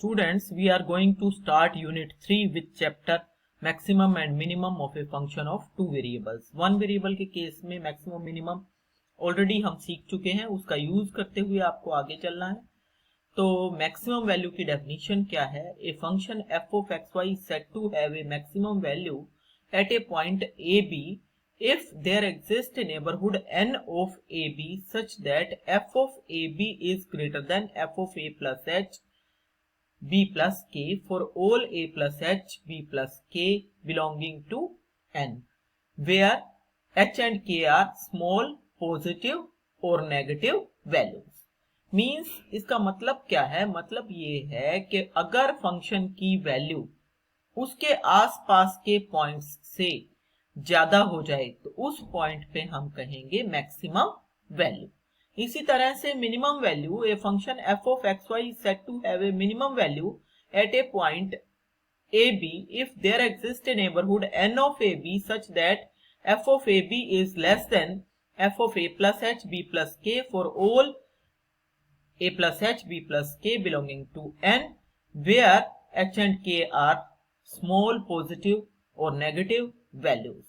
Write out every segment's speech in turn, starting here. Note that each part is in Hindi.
Students, we are going to start unit 3 with chapter maximum and minimum of a function of two variables. One variable के केस में maximum minimum ऑलरेडी हम सीख चुके हैं, उसका यूज करते हुए आपको आगे चलना है। तो मैक्सिमम वैल्यू की डेफिनेशन क्या है? ए function f of xy is said to have a maximum value at a point ab if there exists a neighborhood n of ab such that f of ab is greater than f of a plus h b plus k for all a plus h b plus k belonging to n, where h and k are small positive और नेगेटिव वैल्यूज। मीन्स इसका मतलब क्या है? मतलब ये है कि अगर फंक्शन की वैल्यू उसके आसपास के पॉइंट्स से ज्यादा हो जाए तो उस पॉइंट पे हम कहेंगे मैक्सिमम वैल्यू। इसी तरह से minimum value, a function f of xy is said to have a minimum value at a point ab if there exists a neighborhood n of ab such that f of ab is less than f of a plus h b plus k for all a plus h b plus k belonging to n, where h and k are small positive और नेगेटिव वैल्यूज।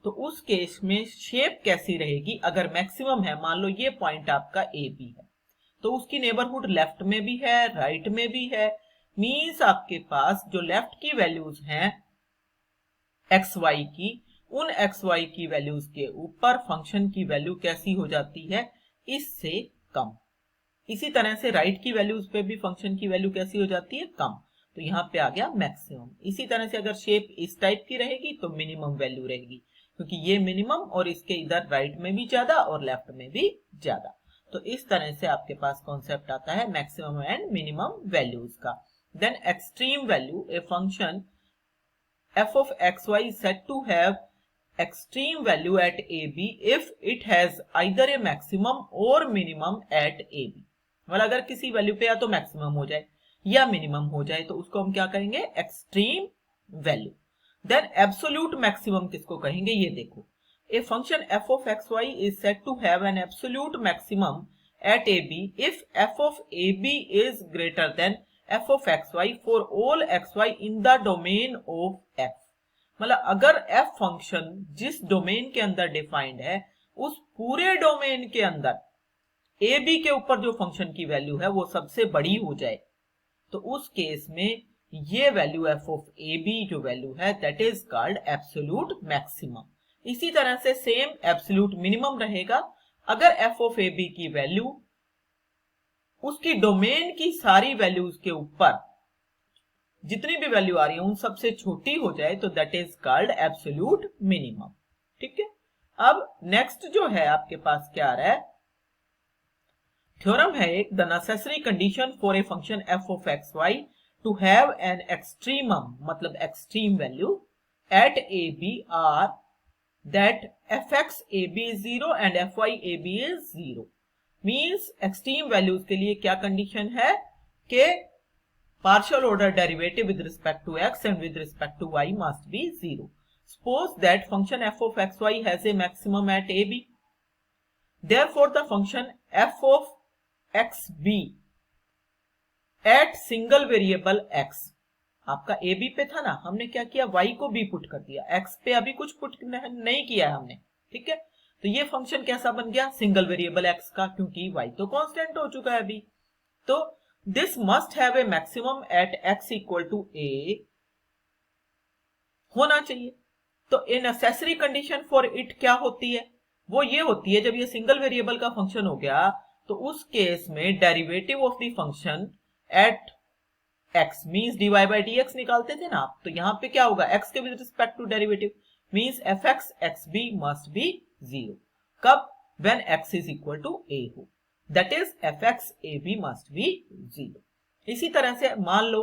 तो उस केस में शेप कैसी रहेगी? अगर मैक्सिमम है, मान लो ये पॉइंट आपका ए बी है, तो उसकी नेबरहुड लेफ्ट में भी है, राइट में भी है। मींस आपके पास जो लेफ्ट की वैल्यूज हैं एक्स वाई की, उन एक्स वाई की वैल्यूज के ऊपर फंक्शन की वैल्यू कैसी हो जाती है? इससे कम। इसी तरह से राइट की वैल्यूज पे भी फंक्शन की वैल्यू कैसी हो जाती है? कम। तो यहाँ पे आ गया मैक्सिमम। इसी तरह से अगर शेप इस टाइप की रहेगी तो मिनिमम वैल्यू रहेगी, क्योंकि ये मिनिमम और इसके इधर राइट में भी ज्यादा और लेफ्ट में भी ज्यादा। तो इस तरह से आपके पास कॉन्सेप्ट आता है मैक्सिमम एंड मिनिमम वैल्यूज का। Then extreme value, a function f of xy is said to have extreme value at ab if it has either a maximum or minimum at ab। मतलब अगर किसी वैल्यू पे या तो मैक्सिमम हो जाए या मिनिमम हो जाए तो उसको हम क्या कहेंगे? Extreme value. Then absolute maximum किसको कहेंगे? ये देखो, a function f of xy is said to have an absolute maximum at ab if f of ab is greater than f of xy for all xy in the domain of f। मतलब अगर f फंक्शन जिस डोमेन के अंदर डिफाइंड है उस पूरे डोमेन के अंदर ए बी के ऊपर जो फंक्शन की वैल्यू है वो सबसे बड़ी हो जाए तो उस केस में ये value f of a b जो वैल्यू है that is called absolute maximum. इसी तरह से सेम एब्सोल्यूट मिनिमम रहेगा अगर f ऑफ ए बी की वैल्यू उसकी डोमेन की सारी वैल्यूज के ऊपर जितनी भी वैल्यू आ रही है उन सबसे छोटी हो जाए तो that is called absolute minimum. ठीक है, अब नेक्स्ट जो है आपके पास क्या आ रहा है? थ्योरम है एक, the necessary condition for a function f of X Y to have an extremum मतलब extreme value at A B are that F X A B is zero and F Y A B is zero. Means extreme values के लिए क्या कंडीशन है कि partial order derivative with respect to x and with respect to y must be zero. Suppose that function f of xy has a maximum at ab. Therefore, the function f of xb at single variable x, आपका ab पे था ना, हमने क्या किया? y को b पुट कर दिया, x पे अभी कुछ पुट नहीं किया हमने। ठीक है, तो ये फंक्शन कैसा बन गया? सिंगल वेरिएबल x का, क्योंकि y तो कांस्टेंट हो चुका है अभी। तो this must have a maximum at x equal to a होना चाहिए। तो a necessary condition for it क्या होती है? वो ये होती है, जब ये सिंगल वेरिएबल का फंक्शन हो गया तो उस केस में derivative of the function at x means dy by dx निकालते थे ना आप, तो यहां पे क्या होगा? x के with respect to derivative means fx xb must be 0। कब? when x is equal to a हो, that is fx ab must be 0। इसी तरह से मान लो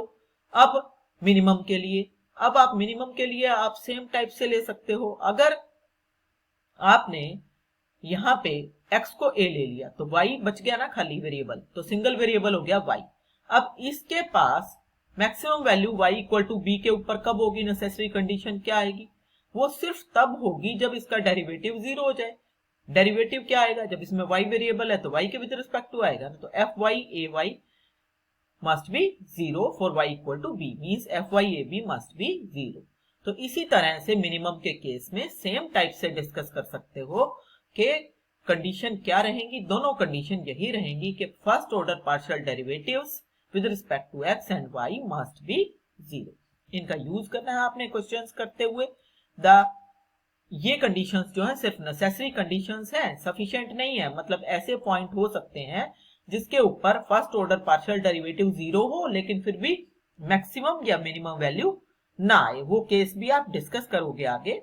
अब मिनिमम के लिए, अब आप मिनिमम के लिए आप सेम टाइप से ले सकते हो। अगर आपने यहां पे x को a ले लिया तो y बच गया ना खाली वेरिएबल, तो सिंगल वेरिएबल हो गया y। अब इसके पास maximum value y equal to b के ऊपर कब होगी? नेसेसरी कंडीशन क्या आएगी? वो सिर्फ तब होगी जब इसका डेरिवेटिव 0 हो जाए। डेरिवेटिव क्या आएगा? जब इसमें y वेरिएबल है तो y के विद रिस्पेक्ट टू आएगा ना, तो f Y a y must be 0 for y equal to b, means fyab must be 0. तो इसी तरह से मिनिमम के केस में सेम टाइप से डिस्कस कर सकते हो कि कंडीशन क्या रहेंगी। दोनों कंडीशन यही रहेंगी कि first order partial derivatives with respect to x and y must be 0। इनका यूज करना है आपने क्वेश्चंस करते हुए। ये कंडीशंस जो है सिर्फ नेसेसरी कंडीशंस हैं, सफिशिएंट नहीं है। मतलब ऐसे पॉइंट हो सकते हैं जिसके ऊपर फर्स्ट ऑर्डर पार्शियल डेरिवेटिव 0 हो लेकिन फिर भी मैक्सिमम या मिनिमम वैल्यू ना आए, वो केस भी आप डिस्कस करोगे आगे।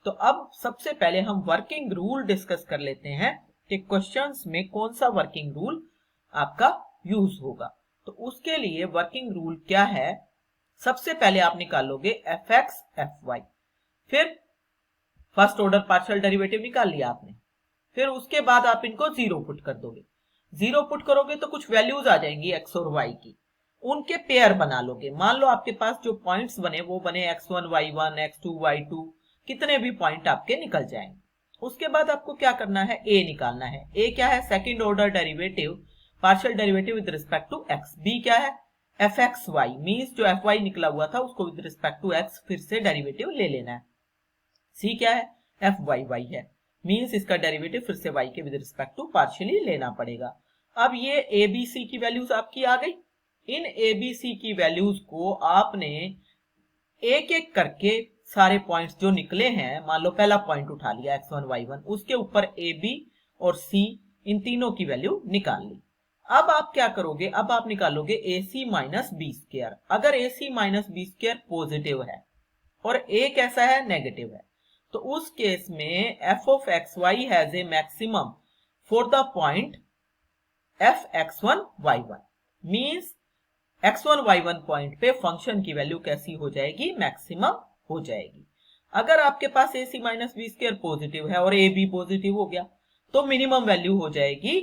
तो अब सबसे पहले हम वर्किंग रूल डिस्कस कर लेते हैं कि क्वेश्चंस में कौन सा वर्किंग रूल आपका यूज होगा। तो उसके लिए वर्किंग रूल क्या है, सबसे पहले आप निकालोगे fx fy, फिर फर्स्ट ऑर्डर पार्शियल डेरिवेटिव निकाल लिया आपने, फिर उसके बाद आप इनको 0 पुट कर दोगे। 0 पुट करोगे तो कुछ वैल्यूज आ जाएंगी x और y की, उनके पेयर बना लोगे। मान लो आपके पास जो पॉइंट्स बने वो बने x1 y1 x2 y2, कितने भी पॉइंट आपके निकल जाएंगे। उसके बाद आपको क्या करना है, a निकालना है। a क्या है, second order derivative partial derivative with respect to x। b क्या है, fxy, मींस जो fy निकला हुआ था उसको विद रिस्पेक्ट टू x फिर से डेरिवेटिव ले लेना है। c क्या है, fyy है, मींस इसका डेरिवेटिव फिर से y के विद रिस्पेक्ट टू पार्शियली लेना पड़ेगा। अब ये abc की वैल्यूज आपकी आ गई। इन abc की वैल्यूज को आपने एक एक करके सारे पॉइंट्स जो निकले हैं, मान लो पहला पॉइंट उठा लिया x1 y1, उसके ऊपर ab और c इन तीनों की वैल्यू निकाल ली। अब आप क्या करोगे, अब आप निकालोगे ac माइनस बी स्क्वायर। अगर ac minus b square positive है और a कैसा है, नेगेटिव है, तो उस केस में f of xy has a maximum for the point fx1 y1, means x1 y1 point पे फंक्शन की वैल्यू कैसी हो जाएगी, मैक्सिमम हो जाएगी। अगर आपके पास ac minus b square positive है और ab पॉजिटिव हो गया तो मिनिमम वैल्यू हो जाएगी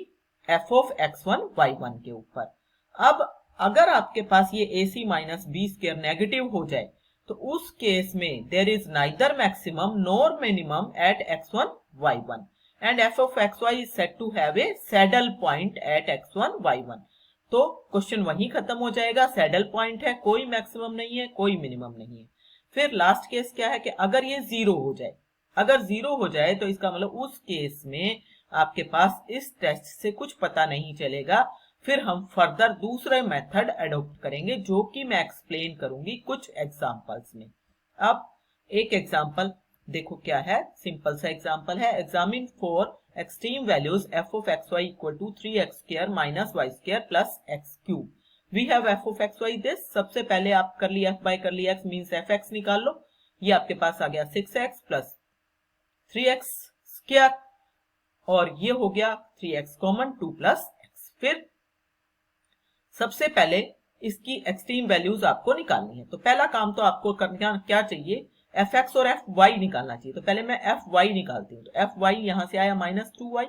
f of x1 y1 के ऊपर। अब अगर आपके पास ये ac minus b square negative हो जाए तो उस केस में there is neither maximum nor minimum at x1 y1 and f of xy is said to have a saddle point at x1 y1। तो क्वेश्चन वहीं खत्म हो जाएगा, सैडल पॉइंट है, कोई मैक्सिमम नहीं है, कोई मिनिमम नहीं है। फिर लास्ट केस क्या है कि अगर ये 0 हो जाए, अगर 0 हो जाए तो इसका मतलब उस केस में आपके पास इस टेस्ट से कुछ पता नहीं चलेगा। फिर हम फर्दर दूसरे मेथड अडॉप्ट करेंगे जो कि मैं एक्सप्लेन करूंगी कुछ एग्जांपल्स में। अब एक एग्जांपल देखो क्या है, सिंपल सा एग्जांपल है। Examine for extreme values f of xy equal to 3x square minus y square plus x cube. We have f of xy this. सबसे पहले आप कर ली f बाय कर ली x, मींस fx निकाल लो। ये आपके पास आ गया 6x प्लस 3x स्क्वायर और ये हो गया 3x कॉमन 2 प्लस x। फिर सबसे पहले इसकी एक्सट्रीम वैल्यूज आपको निकालनी है। तो पहला काम तो आपको करना क्या चाहिए, fx और fy निकालना चाहिए। तो पहले मैं fy निकालती हूँ। तो fy यहां से आया माइनस 2y।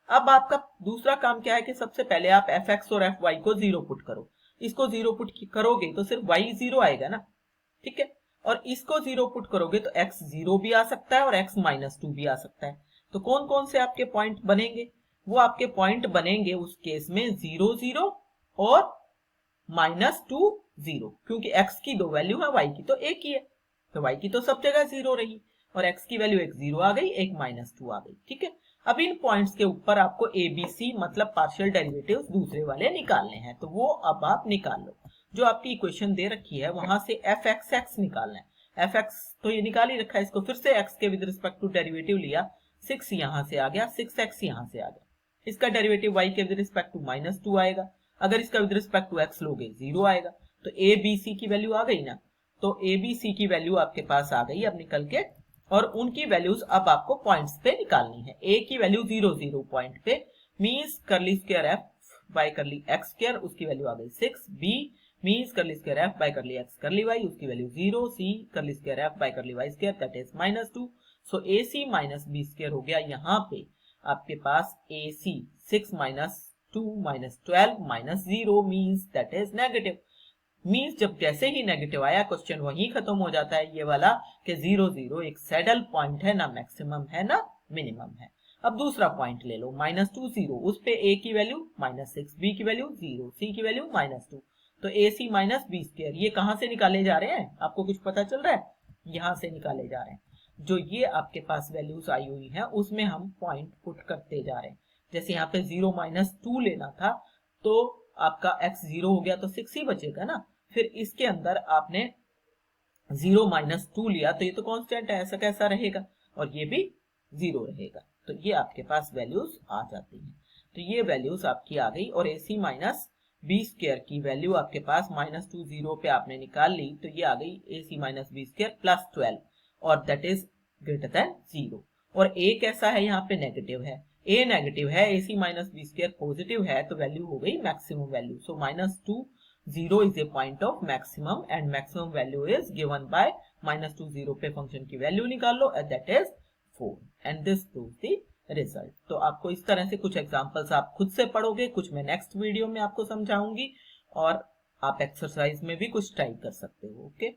अब आपका दूसरा काम क्या है कि सबसे पहले आप fx और fy को 0 पुट करो। इसको 0 पुट करोगे तो सिर्फ y 0 आएगा ना, ठीक है। और इसको 0 पुट करोगे तो x 0 भी आ सकता है और x माइनस 2 भी आ सकता है। तो कौन कौन से आपके पॉइंट बनेंगे, वो आपके पॉइंट बनेंगे उस केस में 0 0 और माइनस 2 0, क्योंकि x की दो वैल्यू है, y की तो एक ही है, तो y की तो सब जगह 0 रही और x की वैल्यू एक 0 आ गई, एक माइनस 2 आ गई, ठीक है। अब इन पॉइंट्स के ऊपर आपको abc मतलब पार्शियल डेरिवेटिव्स दूसरे वाले निकालने हैं। तो वो अब आप निकाल लो। जो आपकी इक्वेशन दे रखी है वहां से fxx निकालना है। fx तो ये निकाल ही रखा है, इसको फिर से x के विद रिस्पेक्ट टू डेरिवेटिव लिया, 6 यहां से आ गया, 6x यहां से आ गया। इसका डेरिवेटिव y के विद रिस्पेक्ट टू माइनस 2 आएगा। अगर इसका विद रिस्पेक्ट टू x लोगे 0 आएगा। तो abc की वैल्यू आ गई ना, तो abc की वैल्यू आपके पास आ गई अब निकल के, और उनकी वैल्यूज अब आपको पॉइंट्स पे निकालनी है। a की वैल्यू 0 0 पॉइंट पे, मींस करली स्क्वायर f बाय करली x स्क्वायर, उसकी वैल्यू आ गई 6। b मींस करली स्क्वायर f बाय करली x करली y, उसकी वैल्यू 0। c करली स्क्वायर f बाय करली y square that is minus 2। So ac minus b square हो गया यहाँ पे आपके पास ac 6 minus 2 minus 12 minus 0 means that is negative. Means जब जैसे ही नेगेटिव आया क्वेश्चन वहीं खत्म हो जाता है ये वाला कि 0 0 एक सैडल पॉइंट है, ना मैक्सिमम है ना मिनिमम है। अब दूसरा पॉइंट ले लो माइनस 2 0, उस पे a की वैल्यू माइनस 6, b की वैल्यू 0, c की वैल्यू माइनस 2। तो ए सी माइनस बी स्क्वायर ये कहां से निकाले जा रहे हैं, आपको कुछ पता चल रहा है, यहां से निकाले जा रहे हैं। जो ये आपके पास वैल्यूज आई हुई है उसमें हम पॉइंट पुट करते जा रहे हैं। जैसे यहाँ पे 0 माइनस 2 लेना था तो आपका x 0 हो गया तो 6 ही बचेगा ना। फिर इसके अंदर आपने 0 माइनस 2 लिया तो ये तो कांस्टेंट है, ऐसा कैसा रहेगा, और ये भी 0 रहेगा। तो ये आपके पास वैल्यूज आ जाती हैं। तो ये वैल्यूज आपकी आ गई और AC माइनस बी स्क्वायर की वैल्यू आपके पास -2 0 पे आपने निकाल ली, तो ये आ गई AC minus b square plus 12 और दैट इज ग्रेटर देन 0। और a कैसा है, यहाँ पे नेगेटिव है, a नेगेटिव है, AC minus b square positive है, तो वैल्यू हो गई maximum value. So -2 0 is a point of maximum and maximum value is given by -2 0 पे फंक्शन की वैल्यू निकाल लो and that is 4 and this proves the result। तो आपको इस तरह से कुछ एग्जांपल्स आप खुद से पढ़ोगे, कुछ मैं नेक्स्ट वीडियो में आपको समझाऊंगी और आप एक्सरसाइज में भी कुछ ट्राई कर सकते हो। ओके।